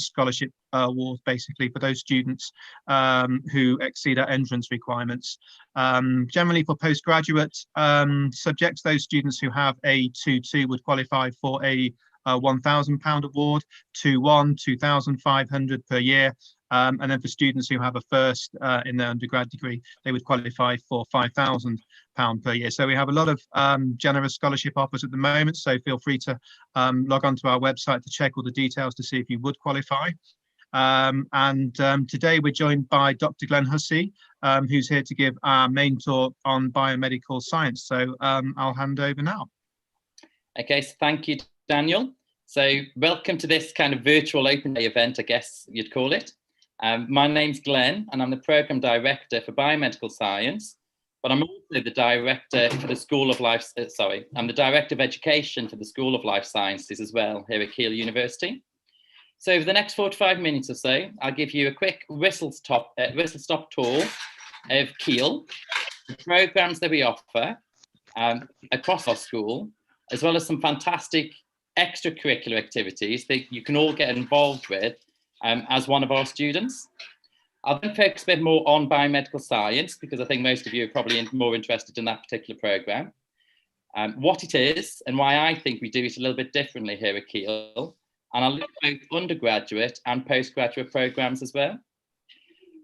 scholarship award, basically, for those students who exceed our entrance requirements. Generally, for postgraduate subjects, those students who have a 2-2 would qualify for a £1,000 award, 2-1, 2,500 per year. And then for students who have a first in their undergrad degree, they would qualify for £5,000 per year. So we have a lot of generous scholarship offers at the moment. So feel free to log onto our website to check all the details to see if you would qualify. Today we're joined by Dr. Glenn Hussey, who's here to give our main talk on biomedical science. So I'll hand over now. Okay, so thank you, Daniel. So welcome to this kind of virtual open day event, I guess you'd call it. My name's Glenn, and I'm the Programme Director for Biomedical Science, but I'm also the Director for the School of Life, I'm the Director of Education for the School of Life Sciences as well, here at Keele University. So over the next 45 minutes or so, I'll give you a quick whistle-stop tour of Keele, the programmes that we offer across our school, as well as some fantastic extracurricular activities that you can all get involved with as one of our students. I'll then focus a bit more on biomedical science, because I think most of you are probably more interested in that particular programme, what it is and why I think we do it a little bit differently here at Keele. And I'll look at both undergraduate and postgraduate programmes as well.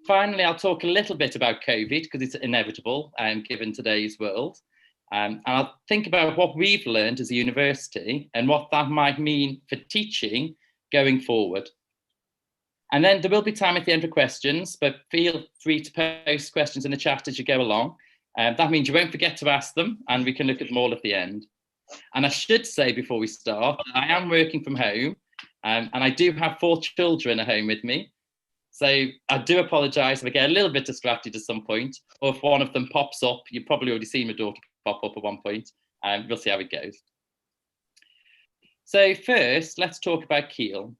Finally, I'll talk a little bit about COVID, because it's inevitable given today's world. And I'll think about what we've learned as a university and what that might mean for teaching going forward. And then there will be time at the end for questions, but feel free to post questions in the chat as you go along. That means you won't forget to ask them, and we can look at them all at the end. And I should say before we start, I am working from home, and I do have 4 children at home with me. So I do apologise if I get a little bit distracted at some point, or if one of them pops up. You've probably already seen my daughter pop up at one point, and we'll see how it goes. So first, let's talk about Keele.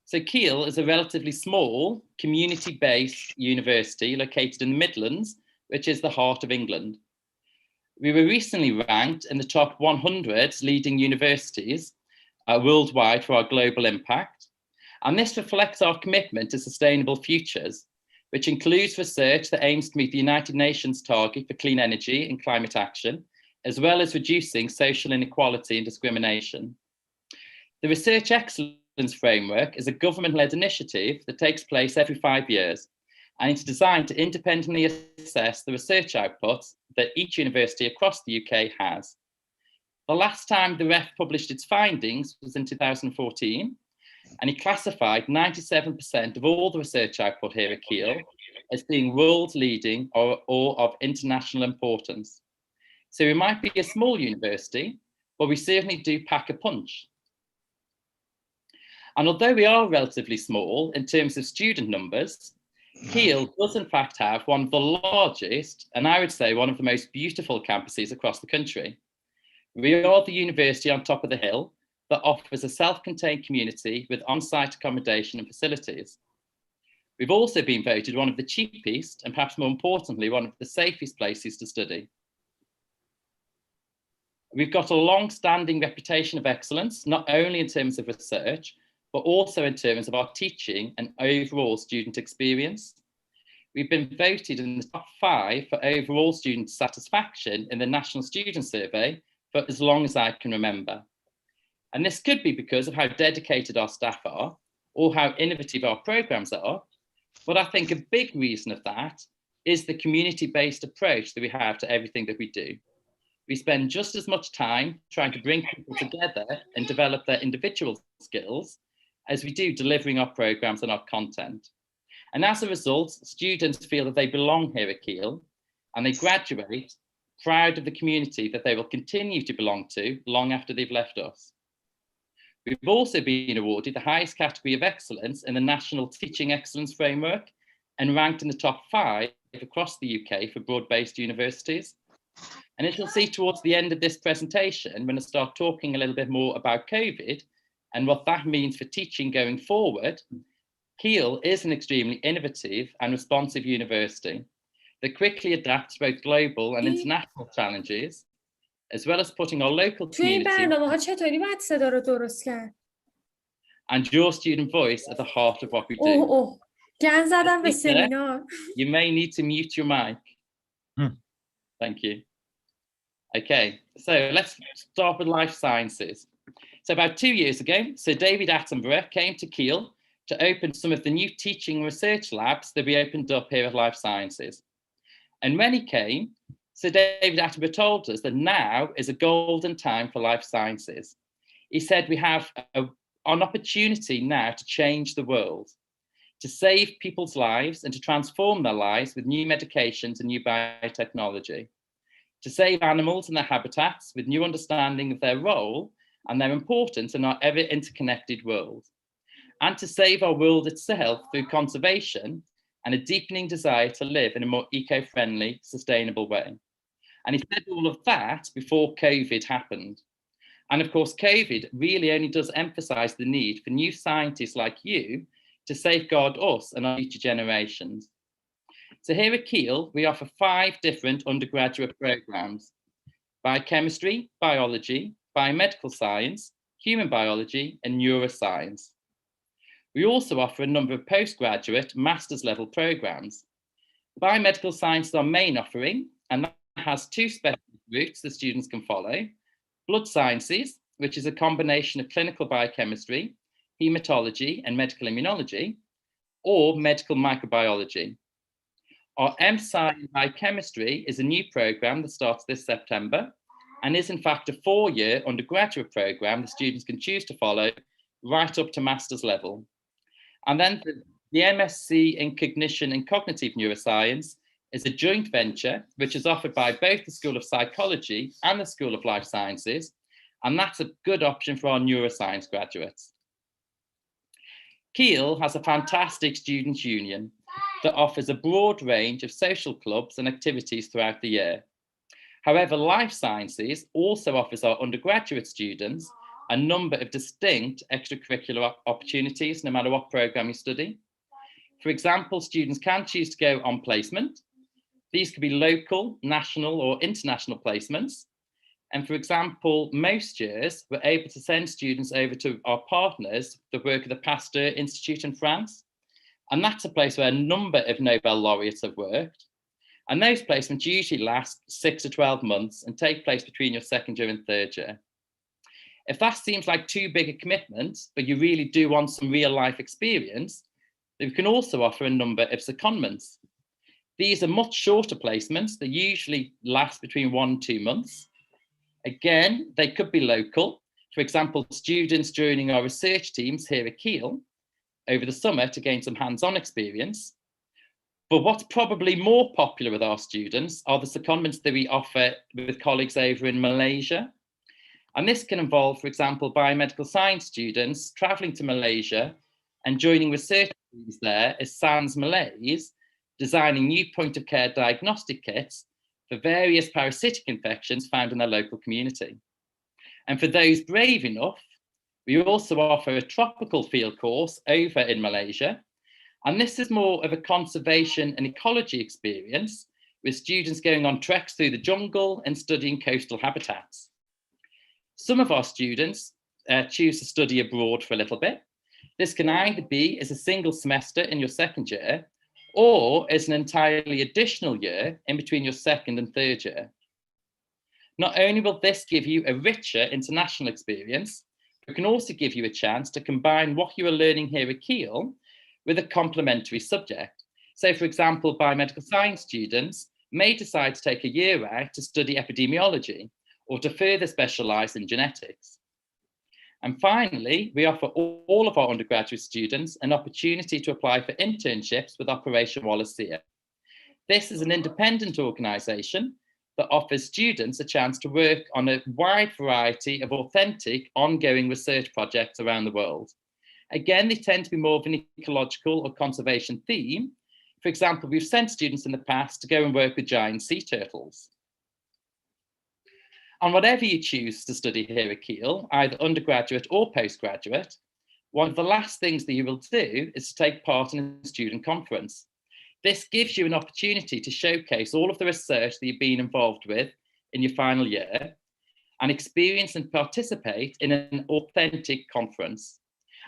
So Keele is a relatively small community-based university located in the Midlands, which is the heart of England. We were recently ranked in the top 100 leading universities worldwide for our global impact. And this reflects our commitment to sustainable futures, which includes research that aims to meet the United Nations target for clean energy and climate action, as well as reducing social inequality and discrimination. The Research Excellence Framework is a government-led initiative that takes place every 5 years, and it's designed to independently assess the research outputs that each university across the UK has. The last time the REF published its findings was in 2014, and it classified 97% of all the research output here at Keele as being world-leading or of international importance. So we might be a small university, but we certainly do pack a punch. And although we are relatively small in terms of student numbers, Keele does in fact have one of the largest, and I would say one of the most beautiful campuses across the country. We are the university on top of the hill that offers a self-contained community with on-site accommodation and facilities. We've also been voted one of the cheapest, and perhaps more importantly, one of the safest places to study. We've got a long-standing reputation of excellence, not only in terms of research, but also in terms of our teaching and overall student experience. We've been voted in the top 5 for overall student satisfaction in the National Student Survey for as long as I can remember. And this could be because of how dedicated our staff are, or how innovative our programmes are, but I think a big reason of that is the community-based approach that we have to everything that we do. We spend just as much time trying to bring people together and develop their individual skills as we do delivering our programmes and our content. And as a result, students feel that they belong here at Keele, and they graduate proud of the community that they will continue to belong to long after they've left us. We've also been awarded the highest category of excellence in the National Teaching Excellence Framework, and ranked in the top 5 across the UK for broad-based universities. And as you'll see towards the end of this presentation, when I start talking a little bit more about COVID and what that means for teaching going forward, Keele is an extremely innovative and responsive university that quickly adapts to both global and international challenges, as well as putting our local community and your student voice at the heart of what we do. گن زدم به سمینار. You may need to mute your mic. Thank you. Okay, so let's start with life sciences. So about 2 years ago, Sir David Attenborough came to Keele to open some of the new teaching and research labs that we opened up here at Life Sciences. And when he came, Sir David Attenborough told us that now is a golden time for life sciences. He said we have an opportunity now to change the world, to save people's lives and to transform their lives with new medications and new biotechnology, to save animals and their habitats with new understanding of their role and their importance in our ever interconnected world, and to save our world itself through conservation and a deepening desire to live in a more eco-friendly, sustainable way. And he said all of that before COVID happened. And of course, COVID really only does emphasize the need for new scientists like you to safeguard us and our future generations. So here at Keele, we offer 5 different undergraduate programs: biochemistry, biology, biomedical science, human biology, and neuroscience. We also offer a number of postgraduate master's level programs. Biomedical science is our main offering, and that has 2 specialist routes that students can follow: blood sciences, which is a combination of clinical biochemistry, hematology, and medical immunology, or medical microbiology. Our MSci in biochemistry is a new program that starts this September and is in fact a 4-year undergraduate program that students can choose to follow right up to master's level. And then the MSc in cognition and cognitive neuroscience is a joint venture which is offered by both the School of Psychology and the School of Life Sciences, and that's a good option for our neuroscience graduates. Keele has a fantastic students' union that offers a broad range of social clubs and activities throughout the year. However, Life Sciences also offers our undergraduate students a number of distinct extracurricular opportunities, no matter what program you study. For example, students can choose to go on placement. These could be local, national, or international placements. And for example, most years, we're able to send students over to our partners that work at the Pasteur Institute in France. And that's a place where a number of Nobel laureates have worked. And those placements usually last 6 to 12 months and take place between your 2nd year and 3rd year. If that seems like too big a commitment, but you really do want some real life experience, then we can also offer a number of secondments. These are much shorter placements that usually last between 1 and 2 months. Again, they could be local. For example, students joining our research teams here at Keele over the summer to gain some hands-on experience. But what's probably more popular with our students are the secondments that we offer with colleagues over in Malaysia. And this can involve, for example, biomedical science students traveling to Malaysia and joining research teams there as SANS Malays, designing new point-of-care diagnostic kits for various parasitic infections found in their local community. And for those brave enough, we also offer a tropical field course over in Malaysia. And this is more of a conservation and ecology experience, with students going on treks through the jungle and studying coastal habitats. Some of our students choose to study abroad for a little bit. This can either be as a single semester in your 2nd year, or as an entirely additional year in between your 2nd and 3rd year. Not only will this give you a richer international experience, but it can also give you a chance to combine what you are learning here at Keele with a complementary subject. So, for example, biomedical science students may decide to take a year out to study epidemiology or to further specialise in genetics. And finally, we offer all of our undergraduate students an opportunity to apply for internships with Operation Wallacea. This is an independent organisation that offers students a chance to work on a wide variety of authentic, ongoing research projects around the world. Again, they tend to be more of an ecological or conservation theme. For example, we've sent students in the past to go and work with giant sea turtles. And whatever you choose to study here at Keele, either undergraduate or postgraduate, one of the last things that you will do is to take part in a student conference. This gives you an opportunity to showcase all of the research that you've been involved with in your final year and experience and participate in an authentic conference.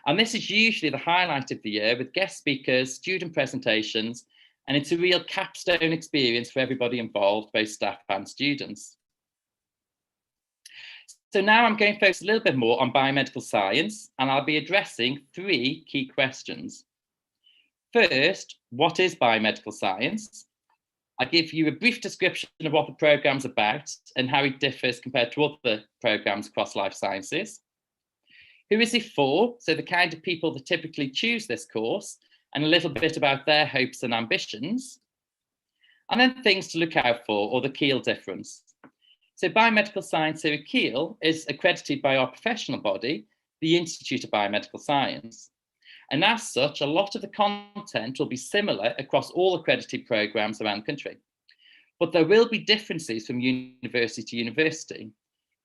And this is usually the highlight of the year with guest speakers, student presentations, and it's a real capstone experience for everybody involved, both staff and students. So now I'm going to focus a little bit more on biomedical science, and I'll be addressing 3 key questions. First, what is biomedical science? I'll give you a brief description of what the programme's about and how it differs compared to other programmes across life sciences. Who is it for? So the kind of people that typically choose this course, and a little bit about their hopes and ambitions. And then things to look out for, or the Keele difference. So biomedical science here at Keele is accredited by our professional body, the Institute of Biomedical Science. And as such, a lot of the content will be similar across all accredited programmes around the country. But there will be differences from university to university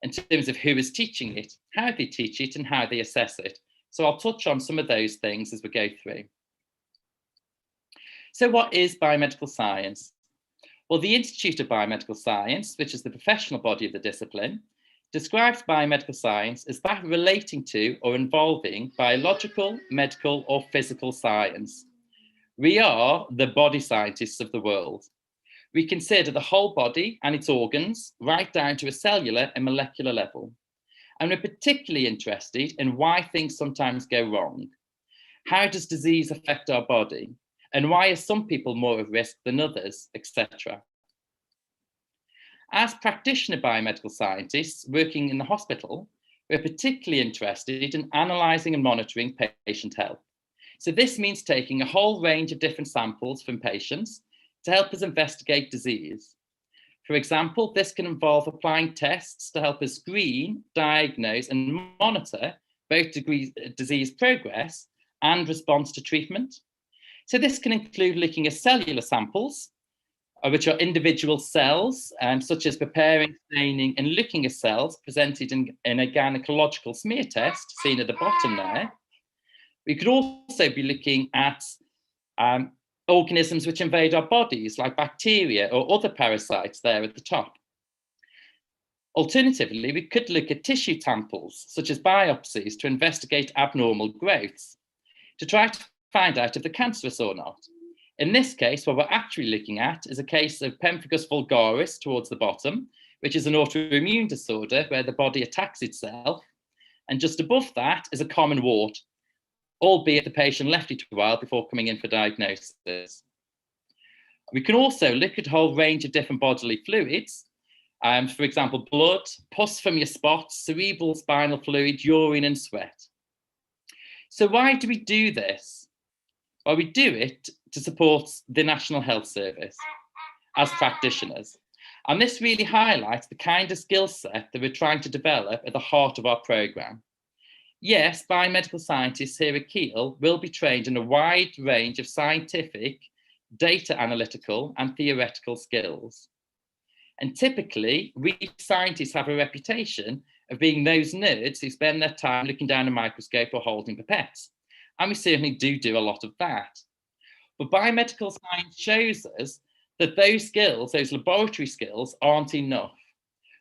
in terms of who is teaching it, how they teach it, and how they assess it. So I'll touch on some of those things as we go through. So what is biomedical science? Well, the Institute of Biomedical Science, which is the professional body of the discipline, describes biomedical science as that relating to or involving biological, medical, or physical science. We are the body scientists of the world. We consider the whole body and its organs right down to a cellular and molecular level. And we're particularly interested in why things sometimes go wrong. How does disease affect our body? And why are some people more at risk than others, etc. As practitioner biomedical scientists working in the hospital, we're particularly interested in analysing and monitoring patient health. So this means taking a whole range of different samples from patients to help us investigate disease. For example, this can involve applying tests to help us screen, diagnose, and monitor both disease progress and response to treatment. So this can include looking at cellular samples, which are individual cells, such as preparing, staining, and looking at cells presented in a gynecological smear test, seen at the bottom there. We could also be looking at organisms which invade our bodies, like bacteria or other parasites there at the top. Alternatively, we could look at tissue samples, such as biopsies, to investigate abnormal growths, to try to find out if they're cancerous or not. In this case, what we're actually looking at is a case of pemphigus vulgaris towards the bottom, which is an autoimmune disorder where the body attacks itself. And just above that is a common wart, albeit the patient left it a while before coming in for diagnosis. We can also look at a whole range of different bodily fluids. For example, blood, pus from your spots, cerebral spinal fluid, urine, and sweat. So why do we do this? Well, we do it to support the National Health Service as practitioners. And this really highlights the kind of skill set that we're trying to develop at the heart of our programme. Yes, biomedical scientists here at Keele will be trained in a wide range of scientific, data analytical, and theoretical skills. And typically, we scientists have a reputation of being those nerds who spend their time looking down a microscope or holding pipettes. And we certainly do a lot of that. But biomedical science shows us that those skills, those laboratory skills, aren't enough.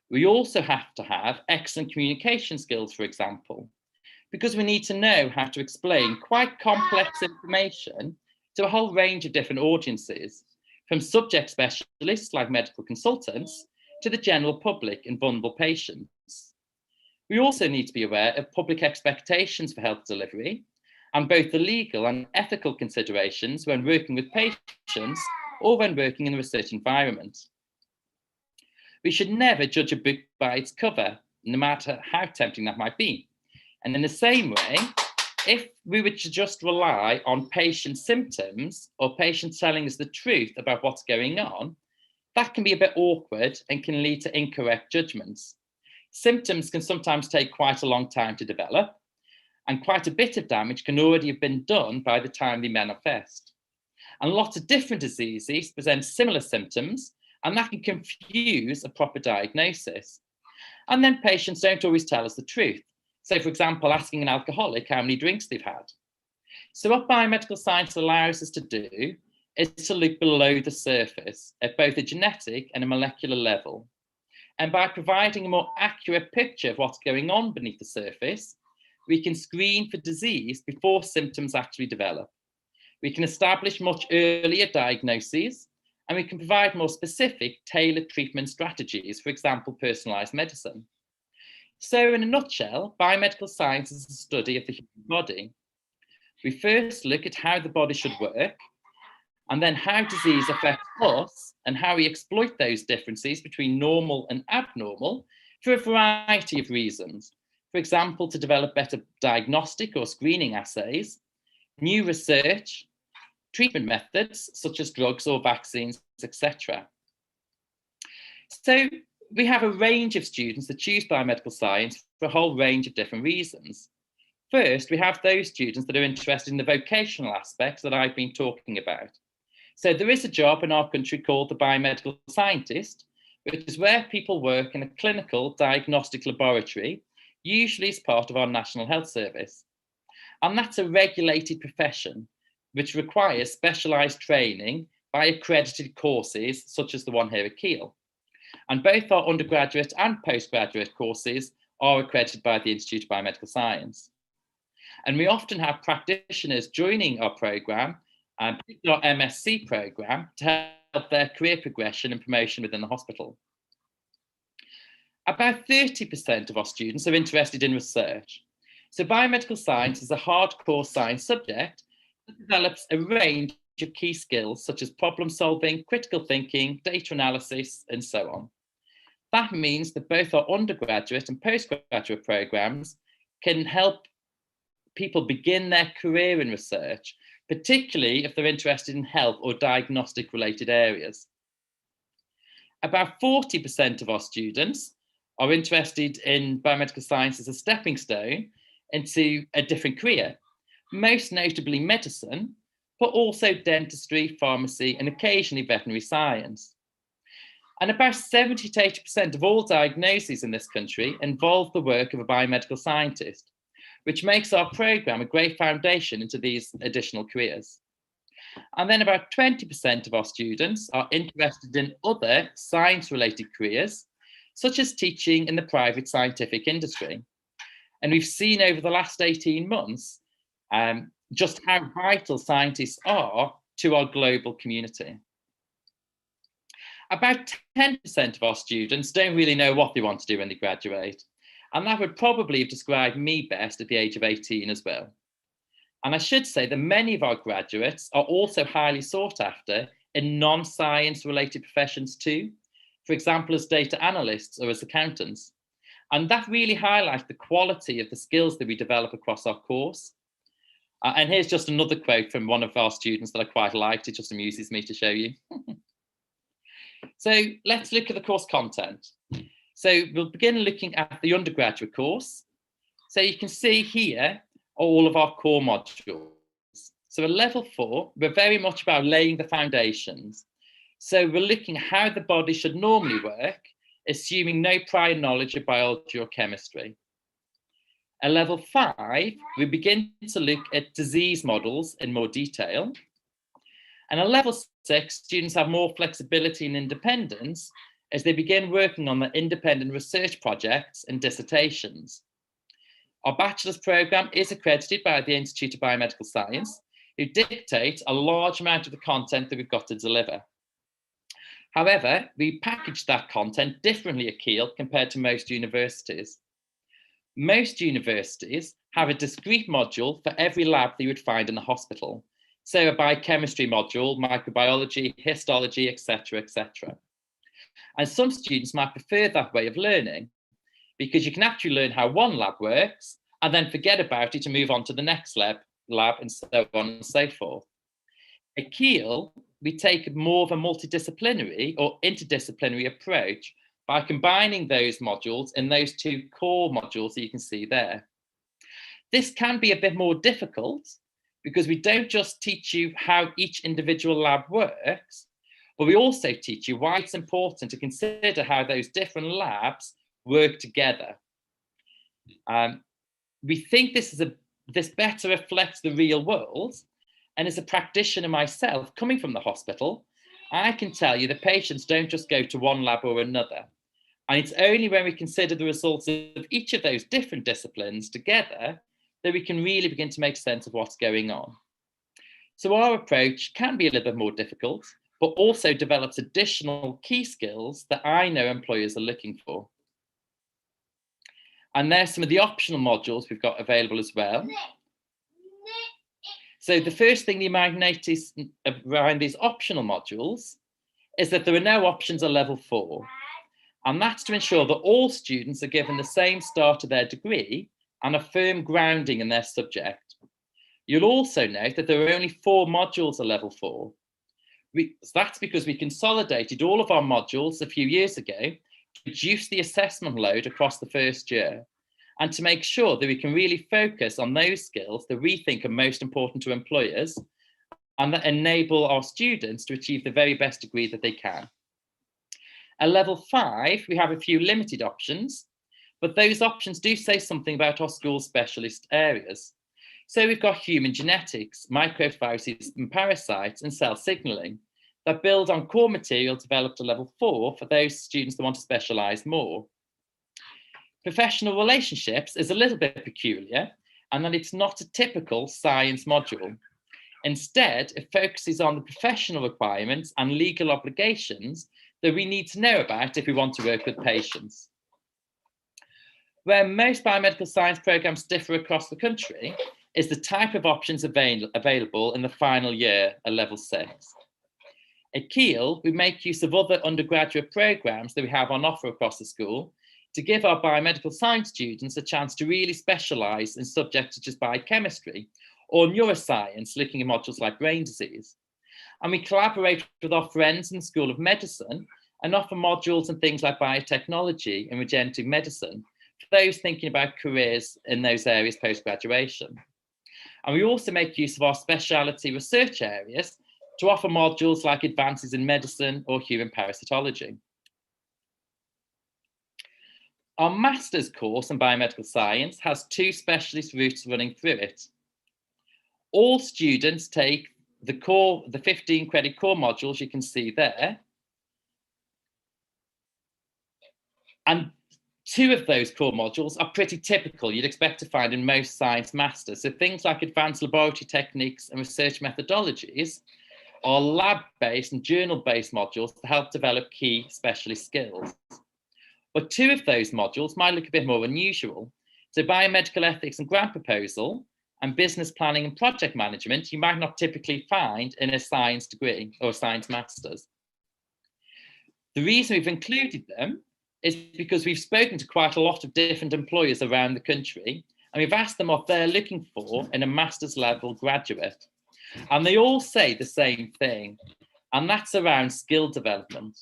We also have to have excellent communication skills, for example, because we need to know how to explain quite complex information to a whole range of different audiences, from subject specialists like medical consultants to the general public and vulnerable patients. We also need to be aware of public expectations for health delivery, and both the legal and ethical considerations when working with patients or when working in a research environment. We should never judge a book by its cover, no matter how tempting that might be. And in the same way, if we were to just rely on patient symptoms or patients telling us the truth about what's going on, that can be a bit awkward and can lead to incorrect judgments. Symptoms can sometimes take quite a long time to develop, and quite a bit of damage can already have been done by the time they manifest. And lots of different diseases present similar symptoms, and that can confuse a proper diagnosis. And then patients don't always tell us the truth. So, for example, asking an alcoholic how many drinks they've had. So what biomedical science allows us to do is to look below the surface at both a genetic and a molecular level. And by providing a more accurate picture of what's going on beneath the surface, we can screen for disease before symptoms actually develop. We can establish much earlier diagnoses, and we can provide more specific, tailored treatment strategies, for example, personalised medicine. So in a nutshell, biomedical science is a study of the human body. We first look at how the body should work, and then how disease affects us and how we exploit those differences between normal and abnormal for a variety of reasons. For example, to develop better diagnostic or screening assays, new research, treatment methods such as drugs or vaccines, etc. So we have a range of students that choose biomedical science for a whole range of different reasons. First, we have those students that are interested in the vocational aspects that I've been talking about. So there is a job in our country called the biomedical scientist, which is where people work in a clinical diagnostic laboratory, usually as part of our National Health Service. And that's a regulated profession, which requires specialised training by accredited courses, such as the one here at Keele. And both our undergraduate and postgraduate courses are accredited by the Institute of Biomedical Science. And we often have practitioners joining our programme, and our MSc programme, to help their career progression and promotion within the hospital. About 30% of our students are interested in research. So biomedical science is a hardcore science subject that develops a range of key skills such as problem solving, critical thinking, data analysis, and so on. That means that both our undergraduate and postgraduate programmes can help people begin their career in research, particularly if they're interested in health or diagnostic related areas. About 40% of our students are interested in biomedical science as a stepping stone into a different career, most notably medicine, but also dentistry, pharmacy, and occasionally veterinary science. And about 70 to 80% of all diagnoses in this country involve the work of a biomedical scientist, which makes our programme a great foundation into these additional careers. And then about 20% of our students are interested in other science-related careers, such as teaching in the private scientific industry. And we've seen over the last 18 months just how vital scientists are to our global community. About 10% of our students don't really know what they want to do when they graduate. And that would probably have described me best at the age of 18 as well. And I should say that many of our graduates are also highly sought after in non-science related professions too, for example, as data analysts or as accountants. And that really highlights the quality of the skills that we develop across our course. And here's just another quote from one of our students that I quite liked. It just amuses me to show you. So let's look at the course content. So we'll begin looking at the undergraduate course. So you can see here all of our core modules. So at level 4, we're very much about laying the foundations. So we're looking at how the body should normally work, assuming no prior knowledge of biology or chemistry. At level 5, we begin to look at disease models in more detail. And at level 6, students have more flexibility and independence as they begin working on their independent research projects and dissertations. Our bachelor's programme is accredited by the Institute of Biomedical Science, who dictate a large amount of the content that we've got to deliver. However, we package that content differently at Keele compared to most universities. Most universities have a discrete module for every lab that you would find in the hospital. So a biochemistry module, microbiology, histology, etc., etc. And some students might prefer that way of learning because you can actually learn how one lab works and then forget about it and move on to the next lab and so on and so forth. At Keele, we take more of a multidisciplinary or interdisciplinary approach by combining those modules in those 2 core modules that you can see there. This can be a bit more difficult because we don't just teach you how each individual lab works, but we also teach you why it's important to consider how those different labs work together. We think this better reflects the real world, and as a practitioner myself, coming from the hospital, I can tell you that patients don't just go to one lab or another. And it's only when we consider the results of each of those different disciplines together that we can really begin to make sense of what's going on. So our approach can be a little bit more difficult, but also develops additional key skills that I know employers are looking for. And there's some of the optional modules we've got available as well. So the first thing you might notice around these optional modules is that there are no options at level 4. And that's to ensure that all students are given the same start to their degree and a firm grounding in their subject. You'll also note that there are only 4 modules at level 4. That's because we consolidated all of our modules a few years ago to reduce the assessment load across the first year and to make sure that we can really focus on those skills that we think are most important to employers and that enable our students to achieve the very best degree that they can. At level 5, we have a few limited options, but those options do say something about our school's specialist areas. So we've got human genetics, microviruses and parasites, and cell signalling that build on core material developed at level 4 for those students that want to specialise more. Professional relationships is a little bit peculiar, and that it's not a typical science module. Instead, it focuses on the professional requirements and legal obligations that we need to know about if we want to work with patients. Where most biomedical science programmes differ across the country is the type of options available in the final year at level 6. At Keele, we make use of other undergraduate programmes that we have on offer across the school to give our biomedical science students a chance to really specialise in subjects such as biochemistry or neuroscience, looking at modules like brain disease. And we collaborate with our friends in the School of Medicine and offer modules and things like biotechnology and regenerative medicine for those thinking about careers in those areas post-graduation. And we also make use of our speciality research areas to offer modules like advances in medicine or human parasitology. Our master's course in biomedical science has 2 specialist routes running through it. All students take the 15 credit core modules you can see there. And 2 of those core modules are pretty typical you'd expect to find in most science masters. So things like advanced laboratory techniques and research methodologies are lab-based and journal-based modules to help develop key specialist skills. But 2 of those modules might look a bit more unusual. So biomedical ethics and grant proposal and business planning and project management, you might not typically find in a science degree or a science master's. The reason we've included them is because we've spoken to quite a lot of different employers around the country, and we've asked them what they're looking for in a master's level graduate. And they all say the same thing, and that's around skill development.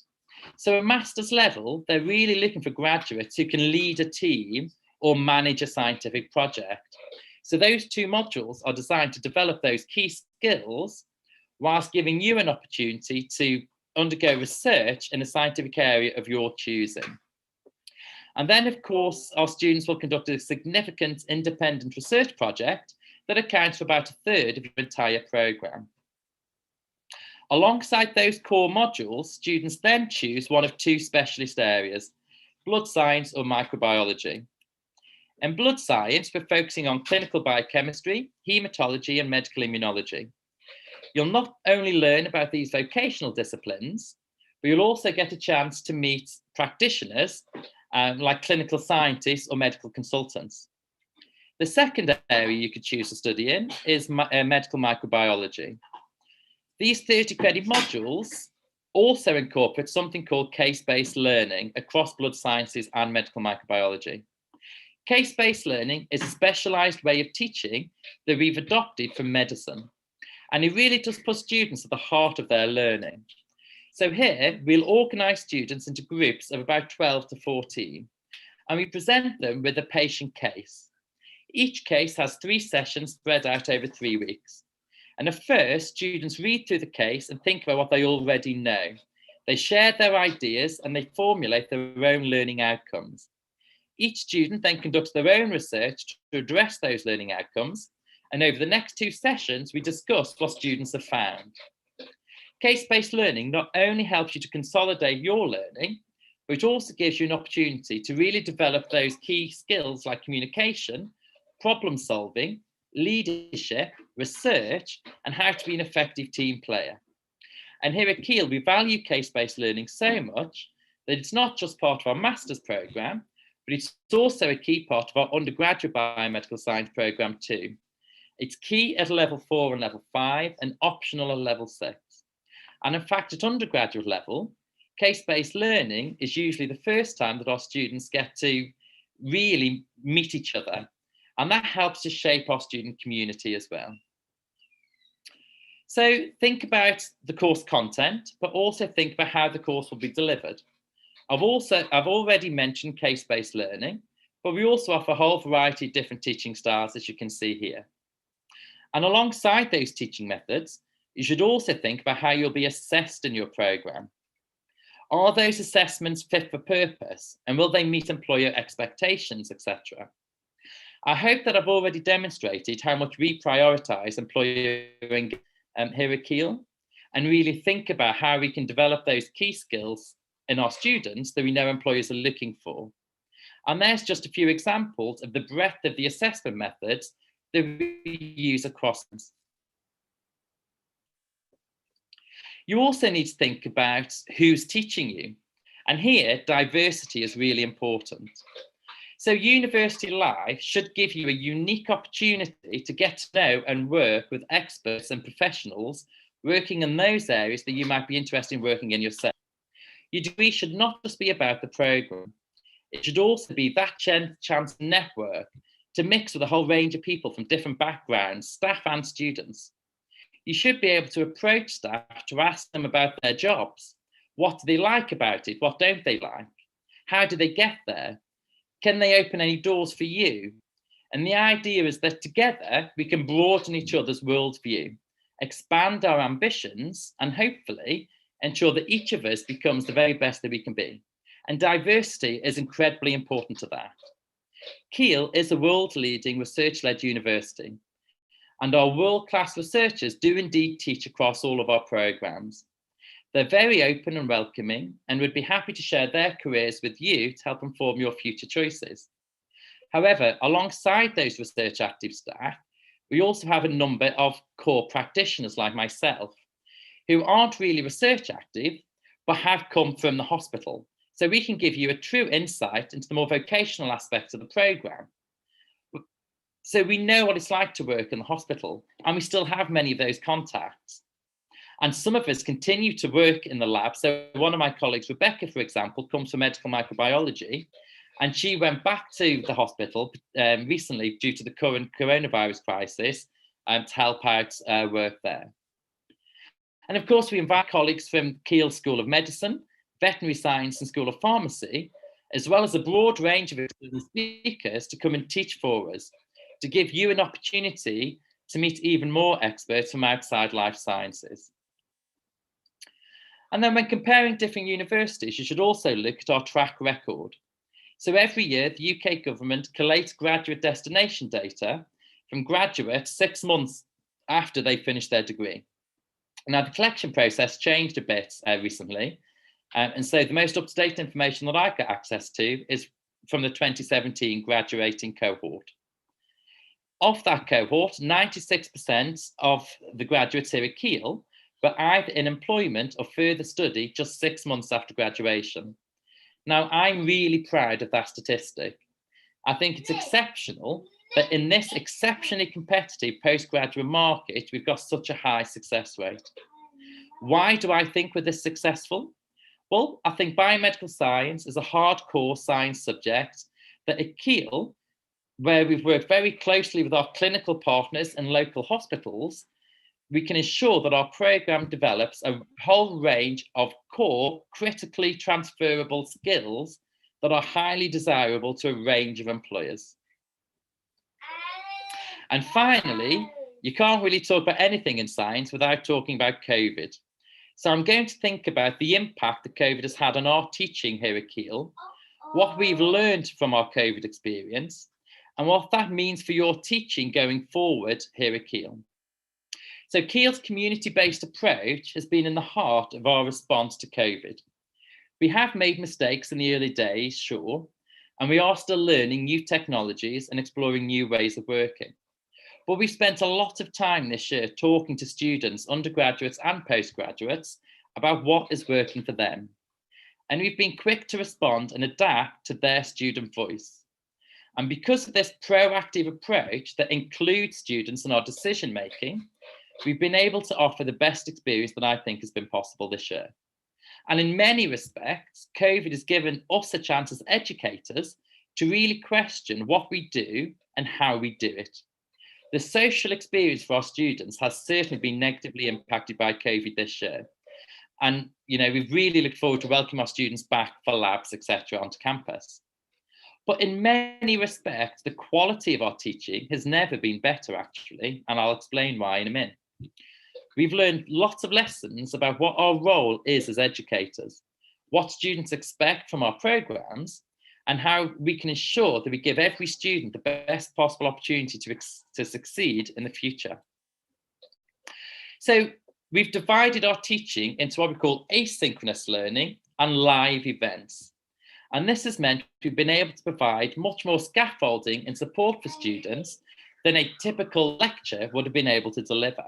So at master's level, they're really looking for graduates who can lead a team or manage a scientific project. So those 2 modules are designed to develop those key skills whilst giving you an opportunity to undergo research in a scientific area of your choosing. And then, of course, our students will conduct a significant independent research project that accounts for about 1/3 of your entire programme. Alongside those core modules, students then choose one of 2 specialist areas, blood science or microbiology. In blood science, we're focusing on clinical biochemistry, hematology, and medical immunology. You'll not only learn about these vocational disciplines, but you'll also get a chance to meet practitioners like clinical scientists or medical consultants. The second area you could choose to study in is medical microbiology. These 30 credit modules also incorporate something called case-based learning across blood sciences and medical microbiology. Case-based learning is a specialised way of teaching that we've adopted from medicine, and it really does put students at the heart of their learning. So here, we'll organise students into groups of about 12 to 14, and we present them with a patient case. Each case has 3 sessions spread out over 3 weeks. And at first, students read through the case and think about what they already know. They share their ideas and they formulate their own learning outcomes. Each student then conducts their own research to address those learning outcomes. And over the next 2 sessions, we discuss what students have found. Case-based learning not only helps you to consolidate your learning, but it also gives you an opportunity to really develop those key skills like communication, problem solving, leadership, research, and how to be an effective team player. And here at Keele, we value case-based learning so much that it's not just part of our master's programme, but it's also a key part of our undergraduate biomedical science programme too. It's key at level 4 and level 5 and optional at level 6. And in fact, at undergraduate level, case-based learning is usually the first time that our students get to really meet each other. And that helps to shape our student community as well. So think about the course content, but also think about how the course will be delivered. I've already mentioned case-based learning, but we also offer a whole variety of different teaching styles, as you can see here. And alongside those teaching methods, you should also think about how you'll be assessed in your programme. Are those assessments fit for purpose, and will they meet employer expectations, etc.? I hope that I've already demonstrated how much we prioritise employer engagement here at Keele, and really think about how we can develop those key skills in our students that we know employers are looking for. And there's just a few examples of the breadth of the assessment methods that we use across them. You also need to think about who's teaching you. And here, diversity is really important. So university life should give you a unique opportunity to get to know and work with experts and professionals working in those areas that you might be interested in working in yourself. Your degree should not just be about the programme. It should also be that chance to network, to mix with a whole range of people from different backgrounds, staff and students. You should be able to approach staff to ask them about their jobs. What do they like about it? What don't they like? How do they get there? Can they open any doors for you? And the idea is that together we can broaden each other's worldview, expand our ambitions, and hopefully ensure that each of us becomes the very best that we can be. And diversity is incredibly important to that. Keele is a world-leading research-led university, and our world-class researchers do indeed teach across all of our programmes. They're very open and welcoming and would be happy to share their careers with you to help inform your future choices. However, alongside those research active staff, we also have a number of core practitioners like myself who aren't really research active, but have come from the hospital. So we can give you a true insight into the more vocational aspects of the programme. So we know what it's like to work in the hospital, and we still have many of those contacts. And some of us continue to work in the lab. So one of my colleagues, Rebecca, for example, comes from medical microbiology, and she went back to the hospital recently due to the current coronavirus crisis to help out work there. And of course, we invite colleagues from Keele School of Medicine, Veterinary Science and School of Pharmacy, as well as a broad range of speakers to come and teach for us, to give you an opportunity to meet even more experts from outside life sciences. And then when comparing different universities, you should also look at our track record. So every year, the UK government collates graduate destination data from graduates 6 months after they finish their degree. Now, the collection process changed a bit recently. And so the most up-to-date information that I've got access to is from the 2017 graduating cohort. Of that cohort, 96% of the graduates here at Keele were either in employment or further study just 6 months after graduation. Now, I'm really proud of that statistic. I think it's exceptional that in this exceptionally competitive postgraduate market, we've got such a high success rate. Why do I think we're this successful? Well, I think biomedical science is a hardcore science subject that at Keele, where we've worked very closely with our clinical partners and local hospitals, we can ensure that our programme develops a whole range of core, critically transferable skills that are highly desirable to a range of employers. And finally, you can't really talk about anything in science without talking about COVID. So I'm going to think about the impact that COVID has had on our teaching here at Keele, what we've learned from our COVID experience, and what that means for your teaching going forward here at Keele. So Keele's community-based approach has been in the heart of our response to COVID. We have made mistakes in the early days, sure, and we are still learning new technologies and exploring new ways of working. But we spent a lot of time this year talking to students, undergraduates and postgraduates, about what is working for them. And we've been quick to respond and adapt to their student voice. And because of this proactive approach that includes students in our decision making, we've been able to offer the best experience that I think has been possible this year. And in many respects, COVID has given us a chance as educators to really question what we do and how we do it. The social experience for our students has certainly been negatively impacted by COVID this year. And we really look forward to welcoming our students back for labs, etc., onto campus. But in many respects, the quality of our teaching has never been better, actually, and I'll explain why in a minute. We've learned lots of lessons about what our role is as educators, what students expect from our programs, and how we can ensure that we give every student the best possible opportunity to succeed in the future. So we've divided our teaching into what we call asynchronous learning and live events. And this has meant we've been able to provide much more scaffolding and support for students than a typical lecture would have been able to deliver.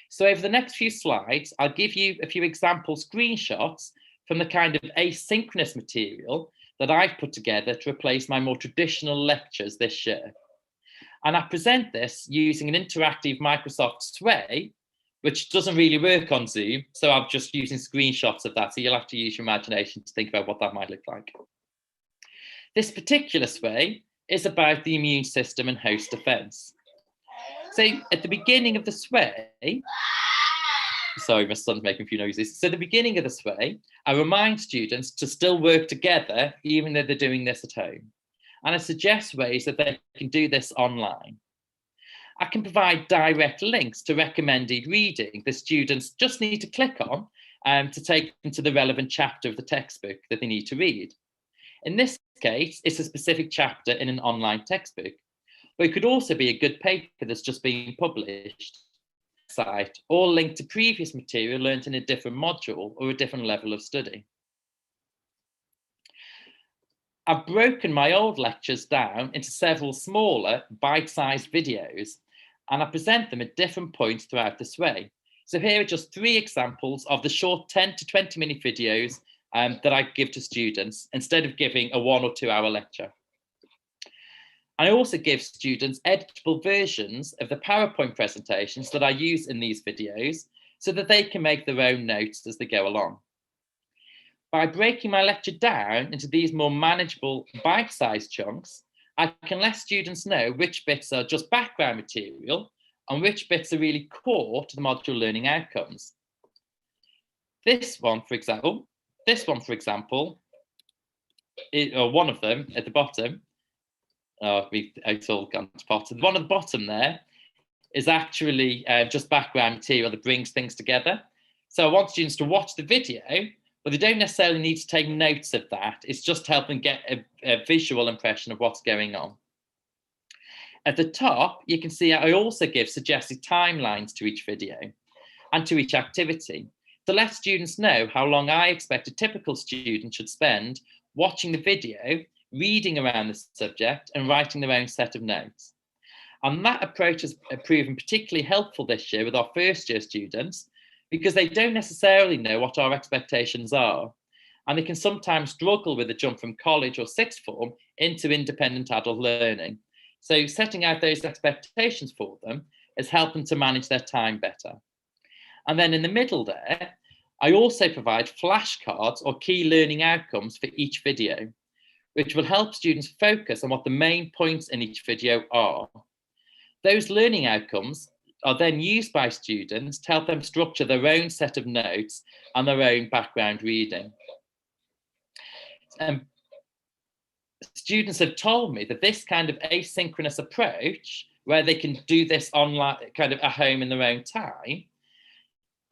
So over the next few slides, I'll give you a few example screenshots from the kind of asynchronous material that I've put together to replace my more traditional lectures this year. And I present this using an interactive Microsoft Sway, which doesn't really work on Zoom. So I'm just using screenshots of that. So you'll have to use your imagination to think about what that might look like. This particular Sway is about the immune system and host defense. So at the beginning of the Sway, sorry, my son's making a few noises. So at the beginning of the Sway, I remind students to still work together, even though they're doing this at home. And I suggest ways that they can do this online. I can provide direct links to recommended reading that students just need to click on to take them to the relevant chapter of the textbook that they need to read. In this case, it's a specific chapter in an online textbook, but it could also be a good paper that's just being published site, or linked to previous material learned in a different module or a different level of study. I've broken my old lectures down into several smaller bite-sized videos, and I present them at different points throughout the Sway. So here are just 3 examples of the short 10 to 20 minute videos that I give to students instead of giving a 1 or 2 hour lecture. I also give students editable versions of the PowerPoint presentations that I use in these videos so that they can make their own notes as they go along. By breaking my lecture down into these more manageable bite-sized chunks, I can let students know which bits are just background material and which bits are really core to the module learning outcomes. This one, for example, or one of them at the bottom, it's all gone to pot. The one at the bottom there is actually just background material that brings things together. So I want students to watch the video, but they don't necessarily need to take notes of that. It's just helping get a visual impression of what's going on. At the top, you can see I also give suggested timelines to each video and to each activity to let students know how long I expect a typical student should spend watching the video, reading around the subject and writing their own set of notes. And that approach has proven particularly helpful this year with our first year students because they don't necessarily know what our expectations are. And they can sometimes struggle with the jump from college or sixth form into independent adult learning. So setting out those expectations for them is helping to manage their time better. And then in the middle there, I also provide flashcards or key learning outcomes for each video, which will help students focus on what the main points in each video are. Those learning outcomes are then used by students to help them structure their own set of notes and their own background reading. Students have told me that this kind of asynchronous approach, where they can do this online, kind of at home in their own time,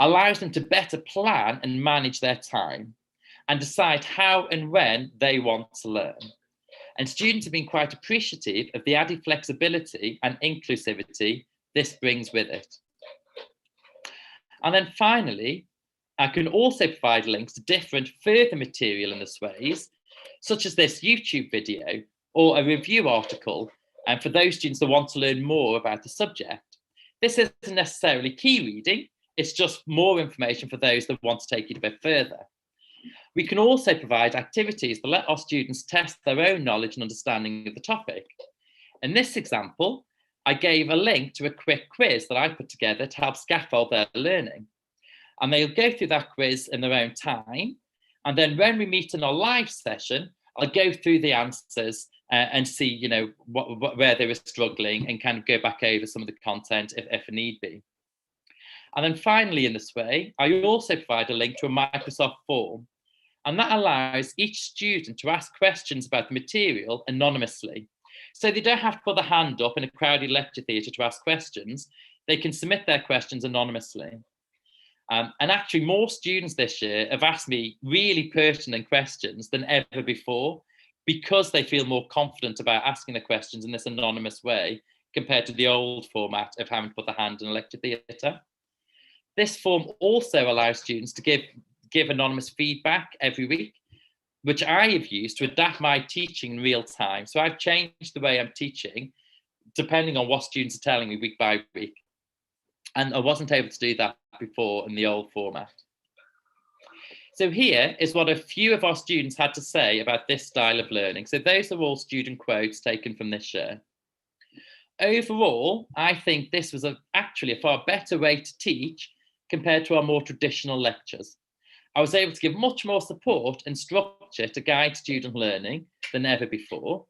allows them to better plan and manage their time and decide how and when they want to learn. And students have been quite appreciative of the added flexibility and inclusivity this brings with it. And then finally, I can also provide links to different further material in the Sways such as this YouTube video or a review article, and for those students that want to learn more about the subject. This isn't necessarily key reading, it's just more information for those that want to take it a bit further. We can also provide activities that let our students test their own knowledge and understanding of the topic. In this example, I gave a link to a quick quiz that I put together to help scaffold their learning. And they'll go through that quiz in their own time. And then when we meet in our live session, I'll go through the answers and see, you know, where they were struggling and kind of go back over some of the content if need be. And then finally, in this way, I also provide a link to a Microsoft form, and that allows each student to ask questions about the material anonymously. So they don't have to put their hand up in a crowded lecture theatre to ask questions. They can submit their questions anonymously. And actually, more students this year have asked me really pertinent questions than ever before, because they feel more confident about asking the questions in this anonymous way compared to the old format of having to put their hand in a lecture theatre. This form also allows students to give anonymous feedback every week, which I have used to adapt my teaching in real time. So I've changed the way I'm teaching depending on what students are telling me week by week. And I wasn't able to do that before in the old format. So here is what a few of our students had to say about this style of learning. So those are all student quotes taken from this year. Overall, I think this was actually a far better way to teach compared to our more traditional lectures. I was able to give much more support and structure to guide student learning than ever before.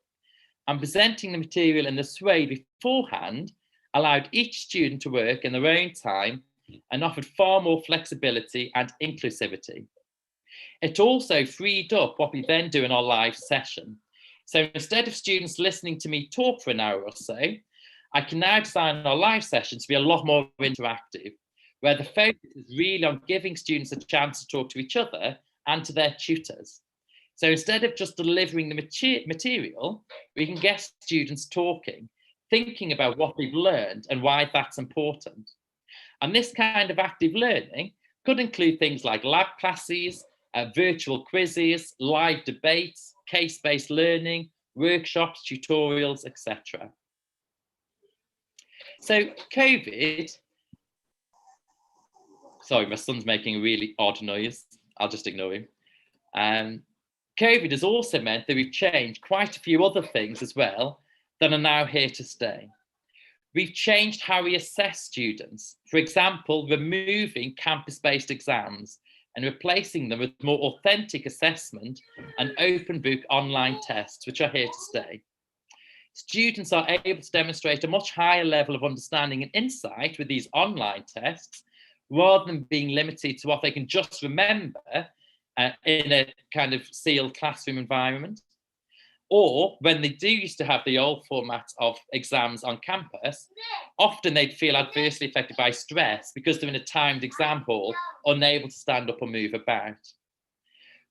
And presenting the material in this way beforehand allowed each student to work in their own time and offered far more flexibility and inclusivity. It also freed up what we then do in our live session. So instead of students listening to me talk for an hour or so, I can now design our live sessions to be a lot more interactive, where the focus is really on giving students a chance to talk to each other and to their tutors. So instead of just delivering the material, we can get students talking, thinking about what they've learned and why that's important. And this kind of active learning could include things like lab classes, virtual quizzes, live debates, case-based learning, workshops, tutorials, etc. So COVID, sorry, my son's making a really odd noise. I'll just ignore him. COVID has also meant that we've changed quite a few other things as well that are now here to stay. We've changed how we assess students. For example, removing campus-based exams and replacing them with more authentic assessment and open book online tests, which are here to stay. Students are able to demonstrate a much higher level of understanding and insight with these online tests, rather than being limited to what they can just remember in a kind of sealed classroom environment. Or when they do used to have the old format of exams on campus, often they'd feel adversely affected by stress because they're in a timed exam hall, unable to stand up or move about.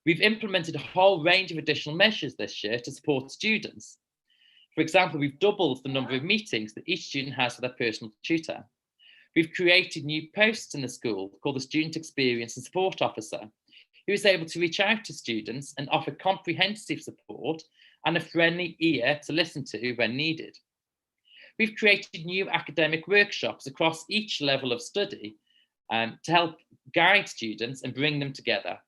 We've implemented a whole range of additional measures this year to support students. For example, we've doubled the number of meetings that each student has with their personal tutor. We've created new posts in the school called the Student Experience and Support Officer, who is able to reach out to students and offer comprehensive support and a friendly ear to listen to when needed. We've created new academic workshops across each level of study to help guide students and bring them together.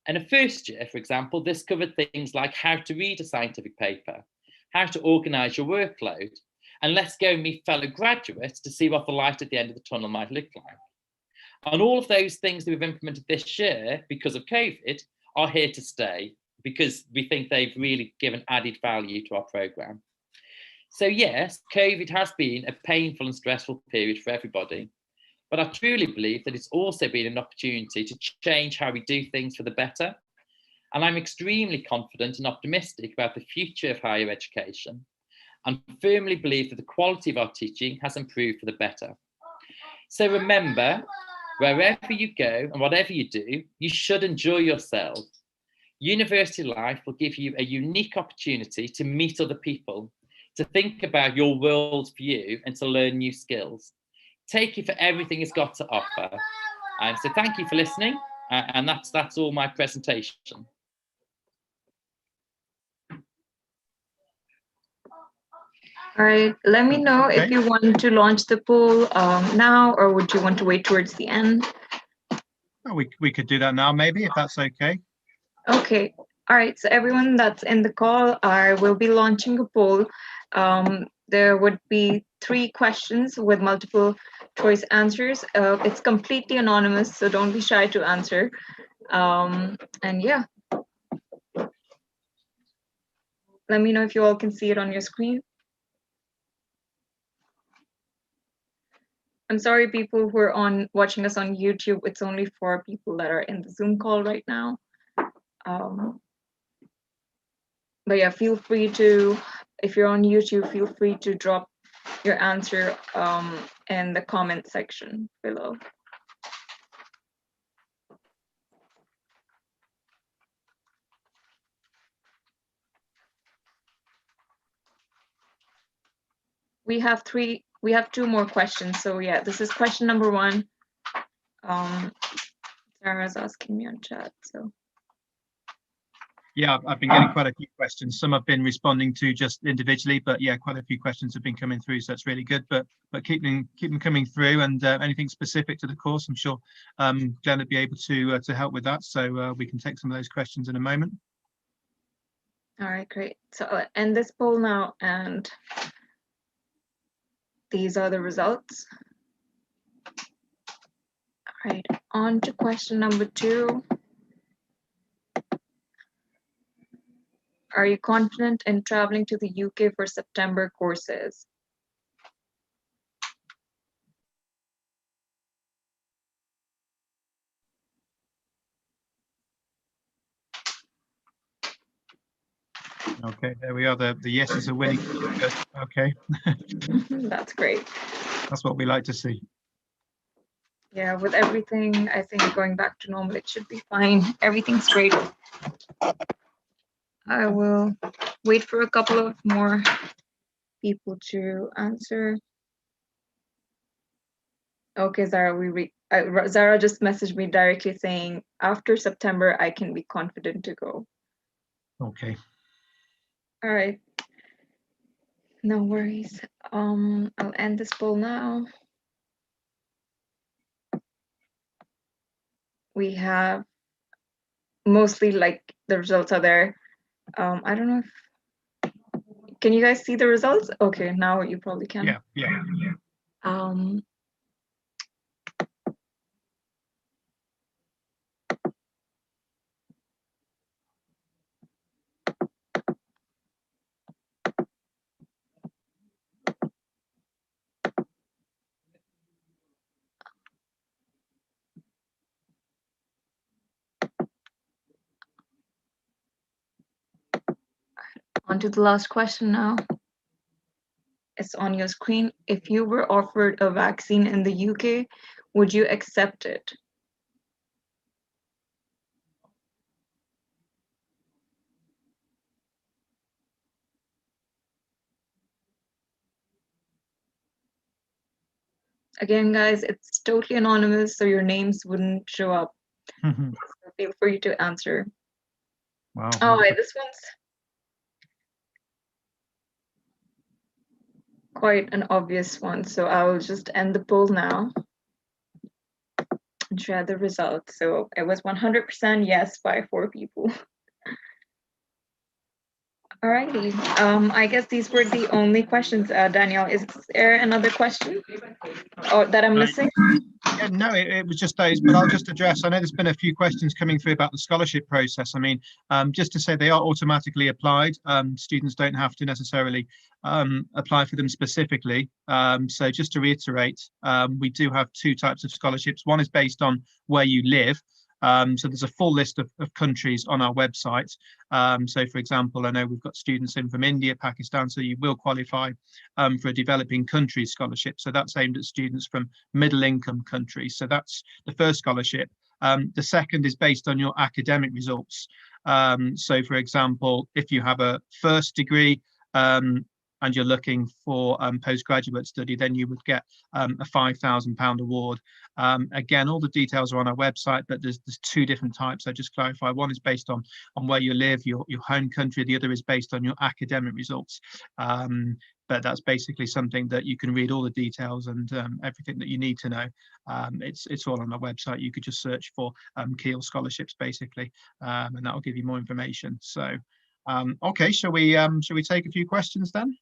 In a first year, for example, this covered things like how to read a scientific paper, how to organise your workload, and let's go meet fellow graduates to see what the light at the end of the tunnel might look like. And all of those things that we've implemented this year because of COVID are here to stay, because we think they've really given added value to our programme. So yes, COVID has been a painful and stressful period for everybody, but I truly believe that it's also been an opportunity to change how we do things for the better. And I'm extremely confident and optimistic about the future of higher education, and firmly believe that the quality of our teaching has improved for the better. So remember, wherever you go and whatever you do, you should enjoy yourself. University life will give you a unique opportunity to meet other people, to think about your world view and to learn new skills. Take it for everything it's got to offer. So thank you for listening, and that's all my presentation. All right, let me know Okay. if you want to launch the poll now, or would you want to wait towards the end? Oh, we could do that now, maybe, if that's okay. Okay. All right. So everyone that's in the call, I will be launching a poll. There would be 3 questions with multiple choice answers. It's completely anonymous, so don't be shy to answer. And yeah. Let me know if you all can see it on your screen. I'm sorry, people who are watching us on YouTube. It's only for people that are in the Zoom call right now. But yeah, feel free to, if you're on YouTube, feel free to drop your answer in the comment section below. We have 2 more questions. So yeah, this is question number 1. Sarah's asking me on chat, so. Yeah, I've been getting quite a few questions. Some I've been responding to just individually, but yeah, quite a few questions have been coming through, so that's really good. But keep them coming through, and anything specific to the course, I'm sure Glenn would be able to help with that. So we can take some of those questions in a moment. All right, great. So I'll end this poll now, and these are the results. All right, on to question number 2. Are you confident in traveling to the UK for September courses? Okay, there we are. The yeses are winning. Good. Okay. That's great. That's what we like to see. Yeah, with everything, I think going back to normal, it should be fine. Everything's great. I will wait for a couple of more people to answer. Okay, Zara, Zara just messaged me directly saying, after September, I can be confident to go. Okay. All right. No worries. I'll end this poll now. We have mostly like the results are there. I don't know if, can you guys see the results? Okay, now you probably can. Yeah. On to the last question now. It's on your screen. If you were offered a vaccine in the UK, would you accept it? Again, guys, it's totally anonymous, so your names wouldn't show up. So feel free to answer. Wow. Oh, wait, this one's quite an obvious one, so I will just end the poll now and share the results. So it was 100% yes by 4 people. Alrighty, I guess these were the only questions, Danielle. Is there another question that I'm missing? Yeah, no, it was just those, but I'll just address, I know there's been a few questions coming through about the scholarship process. I mean, just to say they are automatically applied. Students don't have to necessarily apply for them specifically. So just to reiterate, we do have 2 types of scholarships. One is based on where you live. So there's a full list of countries on our website. So for example, I know we've got students in from India, Pakistan, so you will qualify for a developing countries scholarship. So that's aimed at students from middle income countries. So that's the first scholarship. The second is based on your academic results. So for example, if you have a first degree and you're looking for postgraduate study, then you would get a £5,000 award. Again, all the details are on our website, but there's two different types. I just clarify. One is based on where you live, your home country. The other is based on your academic results. But that's basically something that you can read all the details and everything that you need to know. It's all on our website. You could just search for Keele scholarships, basically, and that will give you more information. So, okay, shall we take a few questions then?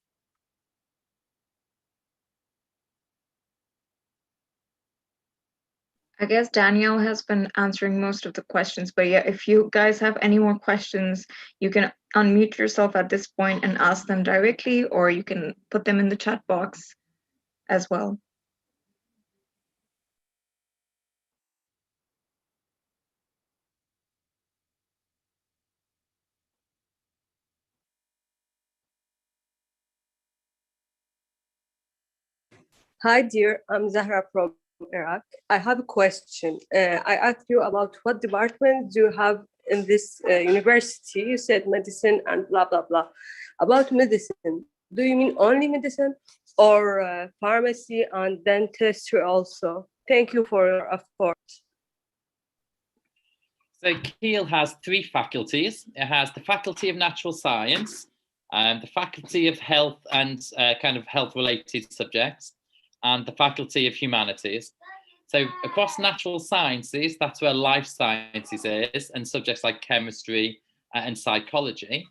I guess Danielle has been answering most of the questions, but yeah, if you guys have any more questions, you can unmute yourself at this point and ask them directly, or you can put them in the chat box as well. Hi, dear. I'm Zahra from Iraq. I have a question. I asked you about what department do you have in this university. You said medicine and blah, blah, blah. About medicine, do you mean only medicine or pharmacy and dentistry also? Thank you for your effort. So Keele has 3 faculties. It has the Faculty of Natural Science, the Faculty of Health and kind of health-related subjects, and the Faculty of Humanities. So across natural sciences, that's where life sciences is, and subjects like chemistry and psychology.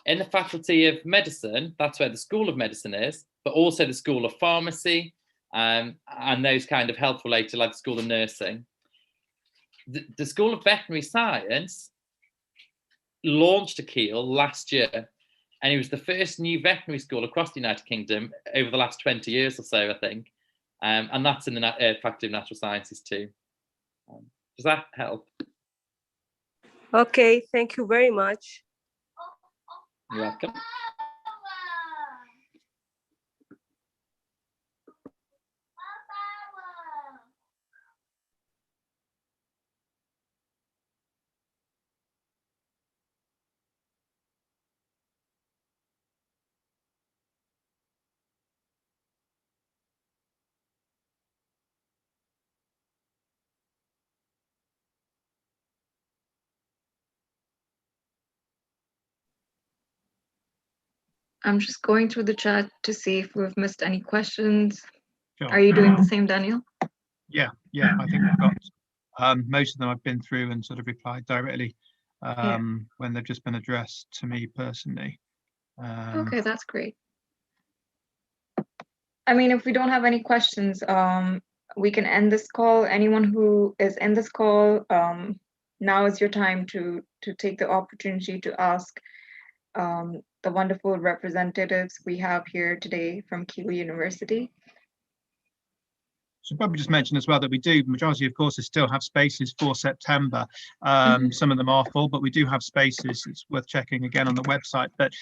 In the Faculty of Medicine, that's where the School of Medicine is, but also the School of Pharmacy and those kind of health-related, like the School of Nursing. The School of Veterinary Science launched at Keele last year, and it was the first new veterinary school across the United Kingdom over the last 20 years or so, I think. And that's in the Faculty of Natural Sciences too. Does that help? Okay, thank you very much. You're welcome. I'm just going through the chat to see if we've missed any questions. Sure. Are you doing the same, Daniel? Yeah, I think we've got most of them I've been through and sort of replied directly when they've just been addressed to me personally. Okay, that's great. I mean, if we don't have any questions, we can end this call. Anyone who is in this call, now is your time to take the opportunity to ask the wonderful representatives we have here today from Keele University. Should probably just mention as well that we do, majority of courses still have spaces for September. Some of them are full, but we do have spaces. It's worth checking again on the website. But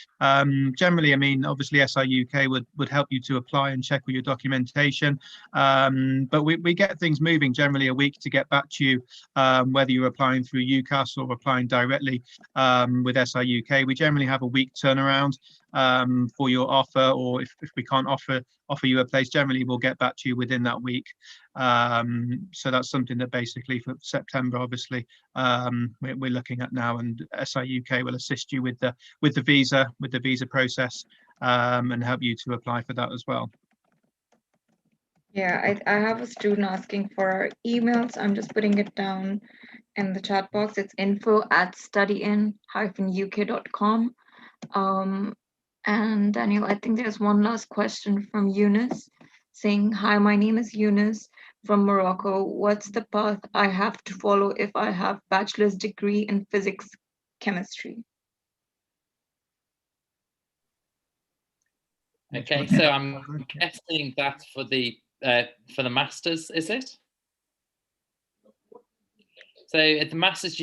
generally, I mean, obviously SI UK would help you to apply and check with your documentation. But we get things moving generally a week to get back to you, whether you're applying through UCAS or applying directly with SI UK. We generally have a week turnaround for your offer, or if we can't offer you a place, generally we'll get back to you within that week. So that's something that basically for September, obviously, we're looking at now, and SI UK will assist you with the visa process and help you to apply for that as well. Yeah, I have a student asking for our emails. I'm just putting it down in the chat box. It's info@studyin-uk.com. And Daniel, I think there's one last question from Eunice saying, hi, my name is Eunice from Morocco. What's the path I have to follow if I have bachelor's degree in physics chemistry? Okay, so I'm guessing that's for the masters, is it? So at the masters,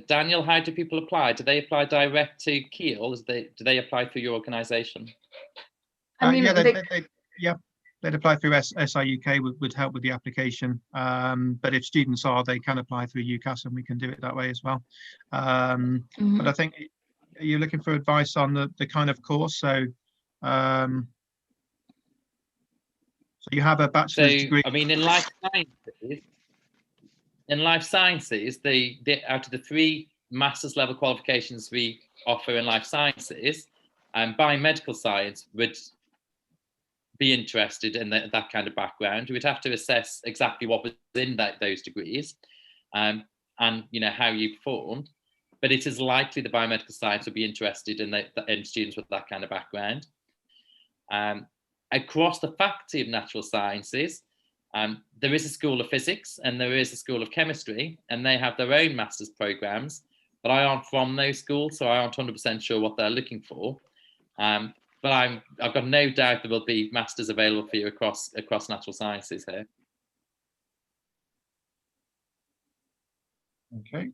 Daniel, how do people apply? Do they apply direct to Keele? Do they apply through your organisation? I mean, they'd apply through SI UK would help with the application. But if students they can apply through UCAS, and we can do it that way as well. But I think are you looking for advice on the kind of course? So, so you have a bachelor's degree. I mean, in life sciences, the out of the 3 master's level qualifications we offer in life sciences, biomedical science would be interested in that kind of background. We'd have to assess exactly what was in those degrees, and how you performed. But it is likely the biomedical science would be interested in students with that kind of background. Across the Faculty of Natural Sciences, there is a School of Physics and there is a School of Chemistry, and they have their own master's programs, but I aren't from those schools, so I aren't 100% sure what they're looking for. But I've got no doubt there will be masters available for you across natural sciences here. Okay.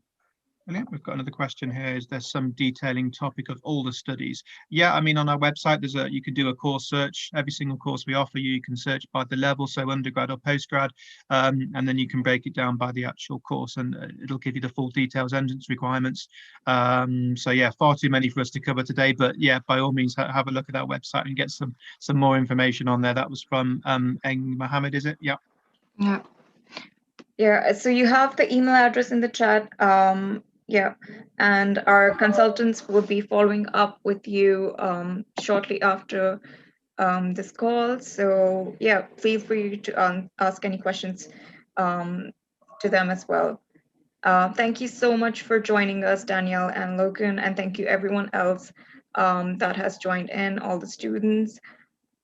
Brilliant. We've got another question here. Is there some detailing topic of all the studies? Yeah, I mean, on our website, you can do a course search. Every single course we offer you can search by the level, so undergrad or postgrad, and then you can break it down by the actual course, and it'll give you the full details, entrance requirements. So yeah, far too many for us to cover today, but yeah, by all means, have a look at our website and get some more information on there. That was from Mohammed, is it? Yeah. Yeah. Yeah, so you have the email address in the chat. Yeah, and our consultants will be following up with you shortly after this call. So yeah, feel free to ask any questions to them as well. Thank you so much for joining us, Danielle and Logan, and thank you everyone else that has joined in, all the students.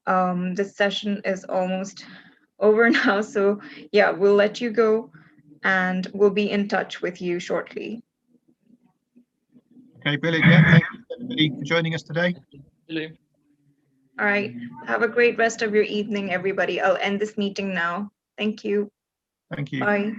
This session is almost over now, so yeah, we'll let you go and we'll be in touch with you shortly. Okay, brilliant. Yeah, thank you everybody for joining us today. Hello. All right, have a great rest of your evening, everybody. I'll end this meeting now. Thank you. Thank you. Bye.